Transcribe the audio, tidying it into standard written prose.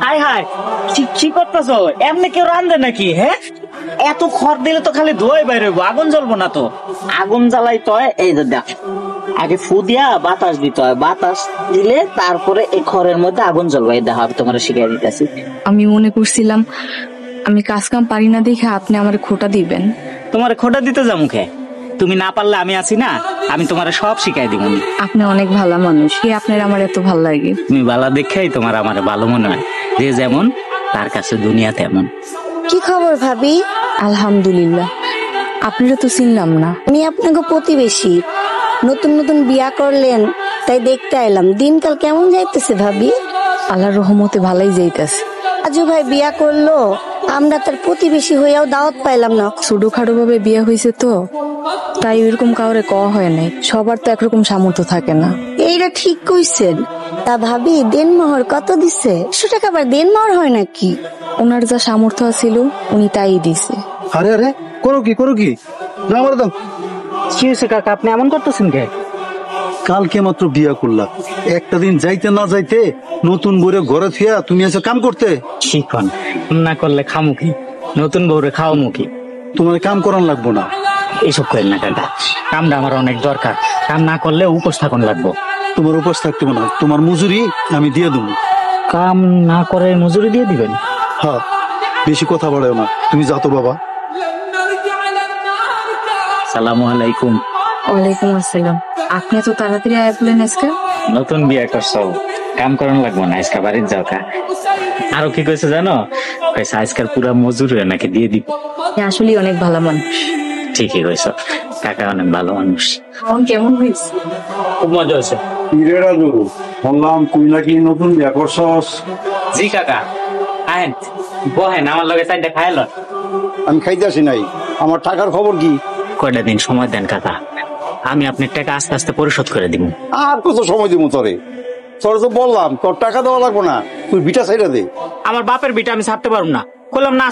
High high, কি করতেছো? এমনি কেউ রান্ধে নাকি? হ্যাঁ, এত খড় দিলে তো খালি ধোয়াই বাইরে হইবো, আগুন জ্বলবো না তো। আগুন জ্বালাইতে হয় এই যে দেখ, আগে ফু দিয়া বাতাস দিতে হয়, বাতাস দিলে তারপরে এই খড়ের মধ্যে আগুন জ্বলবে। এই দেখো আমি তোমার শিখিয়ে দিতেছি। আমি মনে করছিলাম আমি কাজ কাম পারি না দেখে আপনি আমার খোটা দিবেন। তোমার খোটা দিতে যা মুখে, তুমি না পারলে আমি আছি না, আমি তোমার সব শিখাই দিব। আপনি অনেক ভালো মানুষ, কি আপনার আমার এত ভালো লাগে। তুমি ভালো দেখেই তোমার আমার ভালো মনে হয়। যে যেমন তার কাছে দুনিয়া তেমন। কি খবর ভাবি? আলহামদুলিল্লাহ। আপনারা তো চিনলাম না। আমি আপনাকে প্রতিবেশী, নতুন নতুন বিয়া করলেন তাই দেখতে এলাম। দিনকাল কেমন যাইতেছে ভাবি? আল্লাহর রহমতে ভালোই যাইতাছে। আজু ভাই বিয়া করলো, আমরা তার প্রতিবেশী হইয়াও দাওয়াত পাইলাম না। ছোটখাটো ভাবে বিয়ে হয়েছে তো, তাই ওইরকম কাউরে কওয়া হয় নাই। সবার তো একরকম সামর্থ্য থাকে না। এইটা ঠিক কইছেন। তা ভাবি দেনমোহর কত দিছে? 100 টাকা আবার দেনমোহর হয় নাকি? ওনার যা সামর্থ্য ছিল উনি তাই দিছে। আরে আরে, করো কি না আমার দাও। কি হয়েছে কাকা, আপনি এমন করতেছেন কে? কালকে মাত্র বিয়া করলা, একটা দিন যাইতে না যাইতে নতুন বউরে ঘরে থিয়া তুমি এসে কাম করতে। শিখন না করলে খামু কি? নতুন বউরে খাওয়া মুখী। তোমার কাম করান লাগবো না। এইসব করেন না কাকা, কামটা আমার অনেক দরকার। কাম না করলে উপোস থাকুন লাগবো। তোমার উপাস থাকতে না, তোমার মজুরি আমি দিয়ে দেবো। কাম না করে মজুরি দিয়ে দিবেন? হ্যাঁ, বেশি কথা বাড়াও না, তুমি যাও তো বাবা। সালামু আলাইকুম। ওয়ালাইকুম আসসালাম। আপনি এত তাড়াতাড়ি আয়া বলেন আজকে? নতুন বিয়ে করছো, কাম করান লাগবো না, আজকে বাড়ির যাও কা। আরো কি কইছে জানো? কইছে আজকাল পুরা মজুরি নাকি দিয়ে দিব। আপনি আসলেই অনেক ভালো মানুষ। ঠিকই কইছো, কাকা অনেক ভালো মানুষ। কেমন হয়েছে? খুব মজা হয়েছে। বললাম তুই নাকি নতুন বিয়া করছস। জি কাকা, আহেন বহেন, আমার লগে চাইটা খাইল। আমি খাইতে আসি নাই, আমার টাকার খবর কি? কয়টা দিন সময় দেন কাকা, আমি আপনার টাকা আস্তে আস্তে পরিশোধ করে দিব। আর কত সময় দিব তোরে? তোর তো বললাম তোর টাকা দেওয়া লাগবো না, তুই বিটা সাইডা দে। আমার বাপের বিটা আমি ছাড়তে পারবো না, বললাম না।